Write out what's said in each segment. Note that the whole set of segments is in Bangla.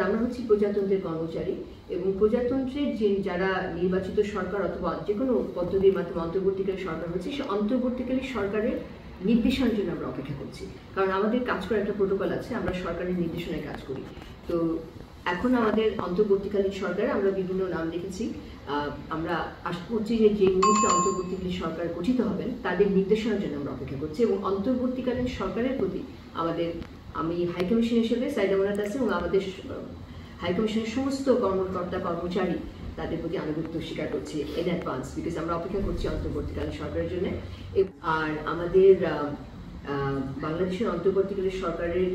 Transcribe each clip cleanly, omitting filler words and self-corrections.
কারণ আমরা হচ্ছি প্রজাতন্ত্রের কর্মচারী এবং প্রজাতন্ত্রের যে যারা নির্বাচিত সরকার অথবা যে কোনো পদ্ধতির মাধ্যমে অন্তর্বর্তীকালীন সরকার হচ্ছে, সে অন্তর্বর্তীকালীন সরকারের নির্দেশনার জন্য আমরা অপেক্ষা করছি। কারণ আমাদের কাজ করার একটা প্রোটোকল আছে, আমরা সরকারের নির্দেশনায় কাজ করি। তো এখন আমাদের অন্তর্বর্তীকালীন সরকারে আমরা বিভিন্ন নাম দেখেছি। আমরা আশা করছি যে মুহূর্তে অন্তর্বর্তীকালীন সরকার গঠিত হবেন তাদের নির্দেশনার জন্য আমরা অপেক্ষা করছি এবং অন্তর্বর্তীকালীন সরকারের প্রতি আমি হাইকমিশন হিসেবে সাইদা মুনাত আছি এবং আমাদের হাইকমিশনের সমস্ত কর্মকর্তা কর্মচারী তাদের প্রতি আনুগত্য স্বীকার করছি ইন অ্যাডভান্স, বিকজ আমরা অপেক্ষা করছি অন্তর্বর্তীকালীন সরকারের জন্য। আর আমাদের বাংলাদেশের অন্তর্বর্তীকালীন সরকারের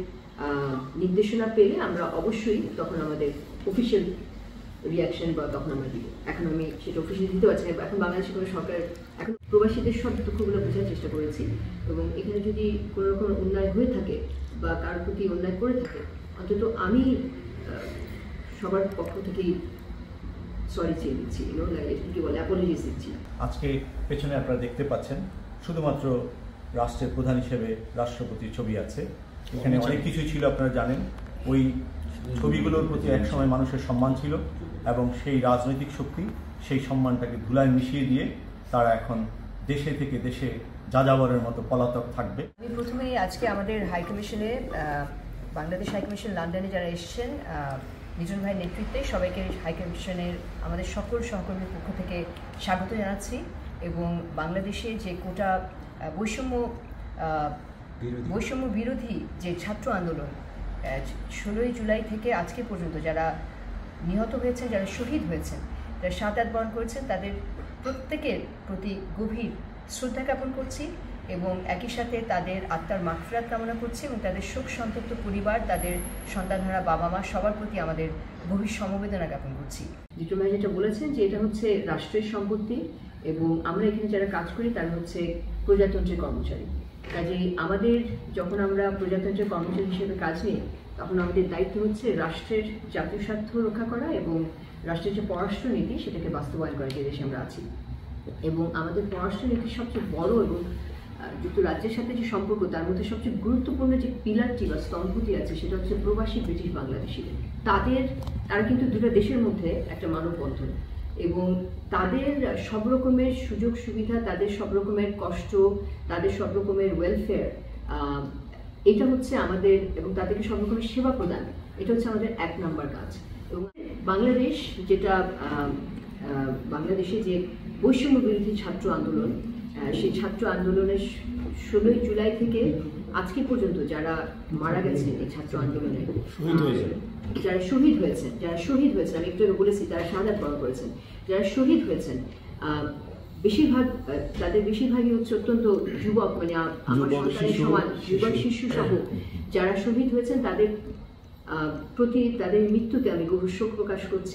নির্দেশনা পেলে আমরা অবশ্যই তখন আমাদের অফিসিয়াল রিয়াকশন বা তখন আমরা দিব। এখন আমি সেটা অফিসিয়ালি দিতে পারছি না। এখন বাংলাদেশের কোনো সরকার, এখন প্রবাসীদের সব দুঃখগুলো বোঝার চেষ্টা করেছি এবং এখানে যদি কোনো রকম অন্যায় হয়ে থাকে বা কারোর প্রতি অন্যায় করে থাকে, অন্তত আমি সবার পক্ষ থেকেই সরি চেয়ে দিচ্ছি, কি বলে অ্যাপোলজিস দিচ্ছি। আজকে পেছনে আপনারা দেখতে পাচ্ছেন শুধুমাত্র রাষ্ট্রের প্রধান হিসেবে রাষ্ট্রপতির ছবি আছে। এখানে অনেক কিছুই ছিল, আপনারা জানেন। ওই ছবিগুলোর প্রতি একসময় মানুষের সম্মান ছিল এবং সেই রাজনৈতিক শক্তি সেই সম্মানটাকে ধুলায় মিশিয়ে দিয়ে তারা এখন দেশে থেকে দেশে যাযাবরের মতো পলাতক থাকবে। আমি প্রথমেই আজকে আমাদের হাইকমিশনে, বাংলাদেশ হাইকমিশন লন্ডনে যারা এসেছেন, মিজুন ভাইয়ের নেতৃত্বে সবাইকে হাইকমিশনের আমাদের সকল সহকর্মীর পক্ষ থেকে স্বাগত জানাচ্ছি এবং বাংলাদেশে যে কোটা বৈষম্য বিরোধী যে ছাত্র আন্দোলন 16ই জুলাই থেকে আজকে পর্যন্ত যারা নিহত হয়েছেন, যারা শহীদ হয়েছেন, যারা শাহাদাত বরণ করেছেন, তাদের প্রত্যেকের প্রতি গভীর শ্রদ্ধা জ্ঞাপন করছি এবং একই সাথে তাদের আত্মার মাগফিরাত কামনা করছি এবং তাদের শোক সন্তপ্ত পরিবার, তাদের সন্তানহারা বাবা মা সবার প্রতি আমাদের গভীর সমবেদনা জ্ঞাপন করছি। জিটু ভাই যেটা বলেছেন যে এটা হচ্ছে রাষ্ট্রের সম্পত্তি এবং আমরা এখানে যারা কাজ করি তারা হচ্ছে প্রজাতন্ত্রের কর্মচারী। কাজেই আমাদের যখন আমরা প্রজাতন্ত্রের কর্মচারী হিসেবে কাজ নিই, তখন আমাদের দায়িত্ব হচ্ছে রাষ্ট্রের জাতীয় স্বার্থ রক্ষা করা এবং রাষ্ট্রের যে পররাষ্ট্রনীতি সেটাকে বাস্তবায়ন করা যে দেশে আমরা আছি। এবং আমাদের পররাষ্ট্রনীতির সবচেয়ে বড় এবং যুক্তরাজ্যের সাথে যে সম্পর্ক, তার মধ্যে সবচেয়ে গুরুত্বপূর্ণ যে পিলারটি বা স্তম্ভটি আছে সেটা হচ্ছে প্রবাসী ব্রিটিশ বাংলাদেশিদের। তারা কিন্তু দুটো দেশের মধ্যে একটা মানববন্ধন এবং তাদের সব রকমের সুযোগ সুবিধা, তাদের সব রকমের কষ্ট, তাদের সব রকমের ওয়েলফেয়ার, এটা হচ্ছে আমাদের, এবং তাদেরকে সব রকমের সেবা প্রদান, এটা হচ্ছে আমাদের 1 নম্বর কাজ। এবং বাংলাদেশ যেটা বাংলাদেশে যে বৈষম্য বিরোধী ছাত্র আন্দোলন, সেই ছাত্র আন্দোলনের 16ই জুলাই থেকে আজকে পর্যন্ত যারা মারা গেছেন এই ছাত্র আন্দোলনে, যারা শহীদ হয়েছেন, আমি একটু বলেছি তারা শাহাদাত বরণ করেছেন, যারা শহীদ হয়েছেন, তাদের বেশিরভাগই হচ্ছে অত্যন্ত যুবক, মানে আমার সন্তানের সমান যুবক শিশু সহ যারা শহীদ হয়েছেন, তাদের প্রতি তাদের মৃত্যুতে আমি গভীর শোক প্রকাশ করছি।